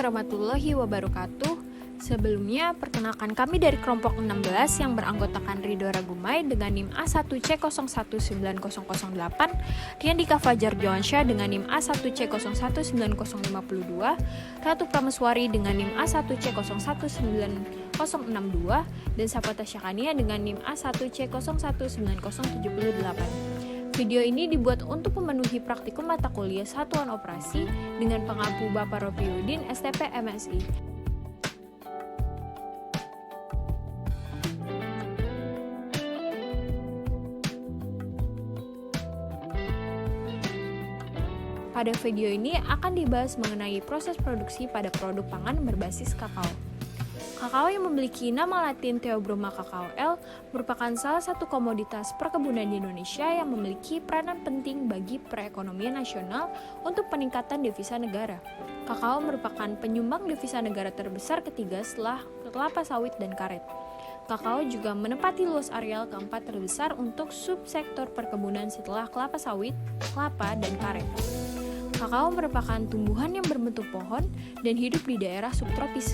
warahmatullahi wabarakatuh. Sebelumnya, perkenalkan kami dari kelompok 16 yang beranggotakan Ridho Ragumay dengan NIM A1C0190008, Riandika Fajar Joansyah dengan NIM A1C0190052, Ratu Prameswari dengan NIM A1C0190062, dan Sapata Syakania dengan NIM A1C0190078. Video ini dibuat untuk memenuhi praktikum mata kuliah Satuan Operasi dengan pengampu Bapak Rofiuddin, STP MSI. Pada video ini akan dibahas mengenai proses produksi pada produk pangan berbasis kakao. Kakao yang memiliki nama latin Theobroma cacao L merupakan salah satu komoditas perkebunan di Indonesia yang memiliki peranan penting bagi perekonomian nasional untuk peningkatan devisa negara. Kakao merupakan penyumbang devisa negara terbesar ketiga setelah kelapa sawit dan karet. Kakao juga menempati luas areal keempat terbesar untuk subsektor perkebunan setelah kelapa sawit, kelapa, dan karet. Kakao merupakan tumbuhan yang berbentuk pohon dan hidup di daerah subtropis.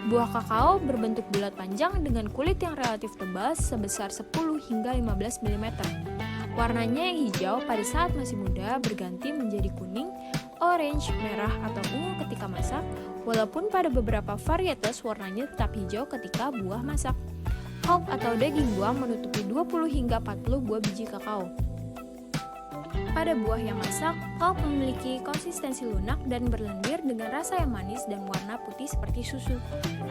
Buah kakao berbentuk bulat panjang dengan kulit yang relatif tebal sebesar 10 hingga 15 mm. Warnanya yang hijau pada saat masih muda berganti menjadi kuning, orange, merah, atau ungu ketika masak, walaupun pada beberapa varietas warnanya tetap hijau ketika buah masak. Pulp atau daging buah menutupi 20 hingga 40 buah biji kakao. Pada buah yang masak, pulp memiliki konsistensi lunak dan berlendir dengan rasa yang manis dan warna putih seperti susu.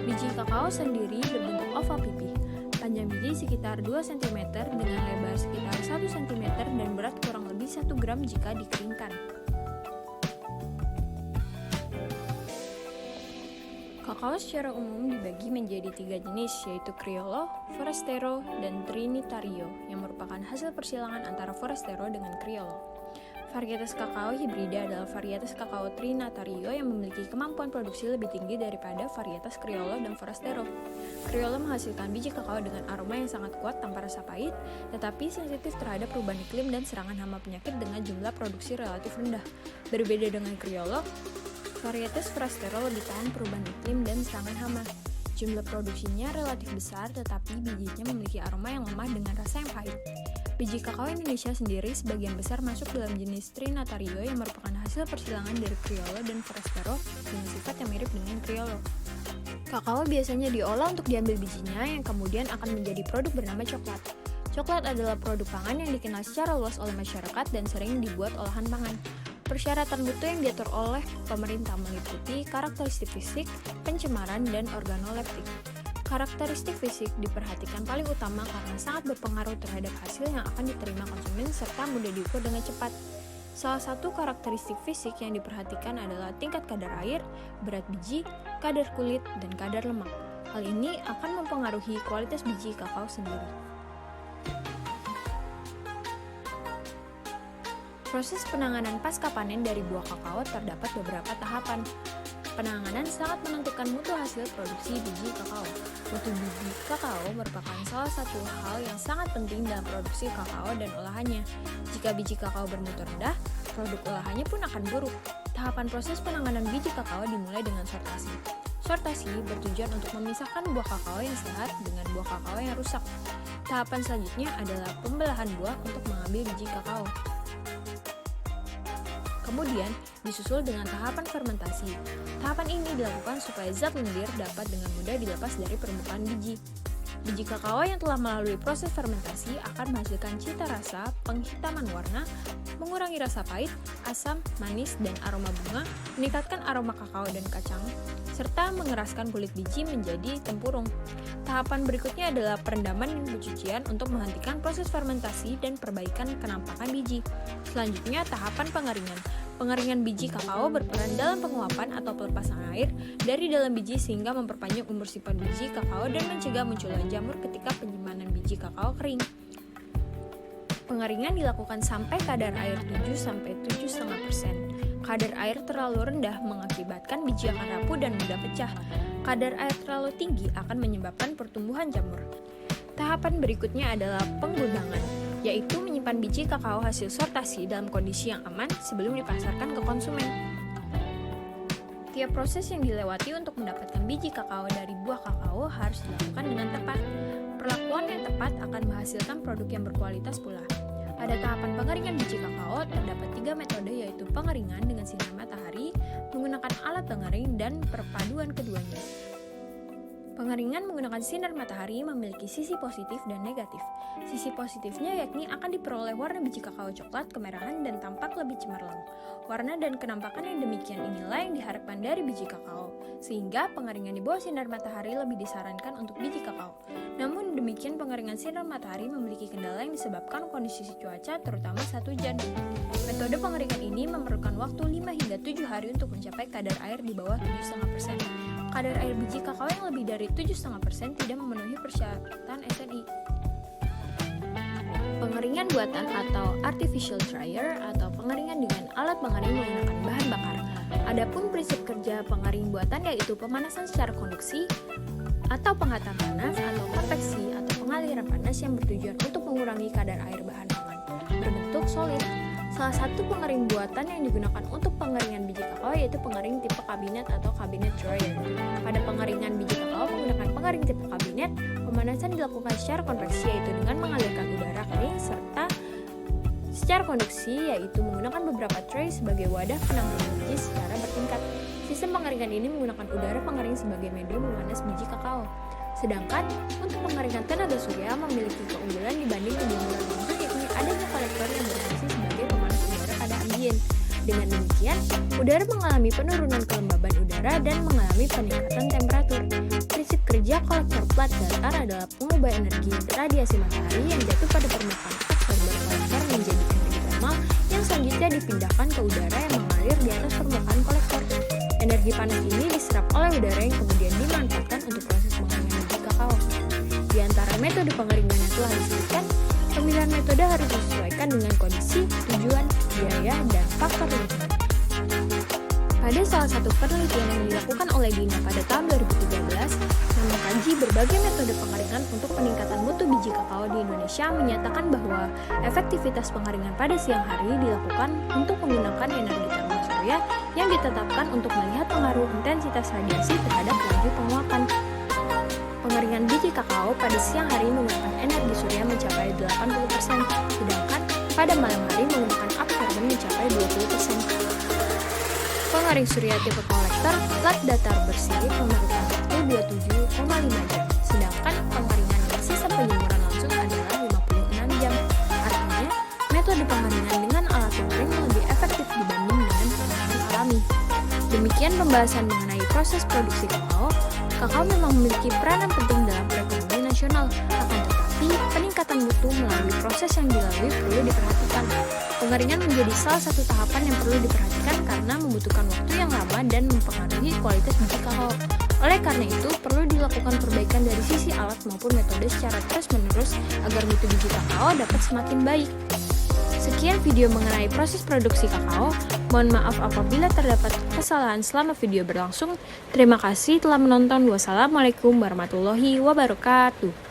Biji kakao sendiri berbentuk oval pipih. Panjang biji sekitar 2 cm dengan lebar sekitar 1 cm dan berat kurang lebih 1 gram jika dikeringkan. Kakao secara umum dibagi menjadi 3 jenis, yaitu Criollo, Forastero, dan Trinitario, yang merupakan hasil persilangan antara Forastero dengan Criollo. Varietas kakao hibrida adalah varietas kakao Trinitario yang memiliki kemampuan produksi lebih tinggi daripada varietas Criollo dan Forastero. Criollo menghasilkan biji kakao dengan aroma yang sangat kuat tanpa rasa pahit, tetapi sensitif terhadap perubahan iklim dan serangan hama penyakit dengan jumlah produksi relatif rendah. Berbeda dengan Criollo, varietas Forastero lebih tahan perubahan iklim dan serangan hama. Jumlah produksinya relatif besar, tetapi bijinya memiliki aroma yang lemah dengan rasa yang pahit. Biji kakao Indonesia sendiri sebagian besar masuk dalam jenis Trinitario yang merupakan hasil persilangan dari Criollo dan Forastero dengan sifat yang mirip dengan Criollo. Kakao biasanya diolah untuk diambil bijinya yang kemudian akan menjadi produk bernama coklat. Coklat adalah produk pangan yang dikenal secara luas oleh masyarakat dan sering dibuat olahan pangan. Persyaratan mutu yang diatur oleh pemerintah meliputi karakteristik fisik, pencemaran, dan organoleptik. Karakteristik fisik diperhatikan paling utama karena sangat berpengaruh terhadap hasil yang akan diterima konsumen serta mudah diukur dengan cepat. Salah satu karakteristik fisik yang diperhatikan adalah tingkat kadar air, berat biji, kadar kulit, dan kadar lemak. Hal ini akan mempengaruhi kualitas biji kakao sendiri. Proses penanganan pasca panen dari buah kakao terdapat beberapa tahapan. Penanganan sangat menentukan mutu hasil produksi biji kakao. Mutu biji kakao merupakan salah satu hal yang sangat penting dalam produksi kakao dan olahannya. Jika biji kakao bermutu rendah, produk olahannya pun akan buruk. Tahapan proses penanganan biji kakao dimulai dengan sortasi. Sortasi bertujuan untuk memisahkan buah kakao yang sehat dengan buah kakao yang rusak. Tahapan selanjutnya adalah pembelahan buah untuk mengambil biji kakao. Kemudian disusul dengan tahapan fermentasi. Tahapan ini dilakukan supaya zat lendir dapat dengan mudah dilepas dari permukaan biji. Biji kakao yang telah melalui proses fermentasi akan menghasilkan cita rasa, penghitaman warna, mengurangi rasa pahit, asam, manis, dan aroma bunga, meningkatkan aroma kakao dan kacang, serta mengeraskan kulit biji menjadi tempurung. Tahapan berikutnya adalah perendaman dan pencucian untuk menghentikan proses fermentasi dan perbaikan kenampakan biji. Selanjutnya, tahapan pengeringan. Pengeringan biji kakao berperan dalam penguapan atau pelepasan air dari dalam biji sehingga memperpanjang umur simpan biji kakao dan mencegah munculnya jamur ketika penyimpanan biji kakao kering. Pengeringan dilakukan sampai kadar air 7-7,5%. Kadar air terlalu rendah mengakibatkan biji akan rapuh dan mudah pecah. Kadar air terlalu tinggi akan menyebabkan pertumbuhan jamur. Tahapan berikutnya adalah penggunangan, yaitu menyimpan biji kakao hasil sortasi dalam kondisi yang aman sebelum dipasarkan ke konsumen. Setiap proses yang dilewati untuk mendapatkan biji kakao dari buah kakao harus dilakukan dengan tepat. Perlakuan yang tepat akan menghasilkan produk yang berkualitas pula. Pada tahapan pengeringan biji kakao, terdapat 3 metode yaitu pengeringan dengan sinar matahari, menggunakan alat pengering, dan perpaduan keduanya. Pengeringan menggunakan sinar matahari memiliki sisi positif dan negatif. Sisi positifnya yakni akan diperoleh warna biji kakao coklat kemerahan dan tampak lebih cemerlang. Warna dan kenampakan yang demikian inilah yang diharapkan dari biji kakao, sehingga pengeringan di bawah sinar matahari lebih disarankan untuk biji kakao. Namun demikian pengeringan sinar matahari memiliki kendala yang disebabkan kondisi cuaca terutama saat hujan. Metode pengeringan ini memerlukan waktu 5 hingga 7 hari untuk mencapai kadar air di bawah 7,5%. Kadar air biji kakao yang lebih dari 7,5% tidak memenuhi persyaratan SNI. Pengeringan buatan atau artificial dryer atau pengeringan dengan alat pengering menggunakan bahan bakar. Adapun prinsip kerja pengering buatan yaitu pemanasan secara konduksi atau penghatan panas atau konveksi atau pengaliran panas yang bertujuan untuk mengurangi kadar air bahan pangan berbentuk solid. Salah satu pengering buatan yang digunakan untuk pengeringan biji kakao yaitu pengering tipe kabinet atau cabinet dryer. Pada pengeringan biji kakao menggunakan pengering tipe kabinet, pemanasan dilakukan secara konveksi yaitu dengan mengalirkan udara kering serta secara konduksi yaitu menggunakan beberapa tray sebagai wadah penampungan biji secara bertingkat. Sistem pengeringan ini menggunakan udara pengering sebagai medium memanas biji kakao. Sedangkan untuk pengeringan tenaga surya memiliki keunggulan dibanding penjemuran langsung yakni adanya kolektor yang berfungsi sebagai pemanas udara pada ambien. Dengan demikian, udara mengalami penurunan kelembaban udara dan mengalami peningkatan temperatur. Prinsip kerja kolektor plat datar adalah pengubah energi radiasi matahari yang jatuh pada permukaan atmosfer berkolektor menjadi energi thermal yang selanjutnya dipindahkan ke udara yang mengalir di atas permukaan kolektor. Energi panas ini diserap oleh udara yang kemudian dimanfaatkan untuk proses pengeringan biji kakao. Di antara metode pengeringan yang telah disebutkan, pemilihan metode harus disesuaikan dengan kondisi, tujuan, biaya, dan faktor lingkungan. Pada salah satu penelitian yang dilakukan oleh Dina pada tahun 2013 yang mengkaji berbagai metode pengeringan untuk peningkatan mutu biji kakao di Indonesia menyatakan bahwa efektivitas pengeringan pada siang hari dilakukan untuk menggunakan energi termal surya yang ditetapkan untuk melihat pengaruh intensitas radiasi terhadap laju penguapan. Pengeringan biji kakao pada siang hari menggunakan energi surya mencapai 80%, sedangkan pada malam hari menggunakan absorben mencapai 20%. Pengering surya tipe kolektor plat datar bersih memerlukan waktu 27,5 jam, sedangkan pengeringan dengan sistem penjemuran langsung adalah 56 jam. Artinya, metode pengeringan dengan alat pengering lebih efektif dibanding dengan pengeringan alami. Demikian pembahasan mengenai proses produksi kakao. Kakao memang memiliki peranan penting dalam perekonomian nasional, akan tetapi peningkatan mutu melalui proses yang dilalui perlu diperhatikan. Pengeringan menjadi salah satu tahapan yang perlu diperhatikan karena membutuhkan waktu yang lama dan mempengaruhi kualitas biji kakao. Oleh karena itu, perlu dilakukan perbaikan dari sisi alat maupun metode secara terus-menerus agar mutu biji kakao dapat semakin baik. Sekian video mengenai proses produksi kakao. Mohon maaf apabila terdapat kesalahan selama video berlangsung. Terima kasih telah menonton. Wassalamualaikum warahmatullahi wabarakatuh.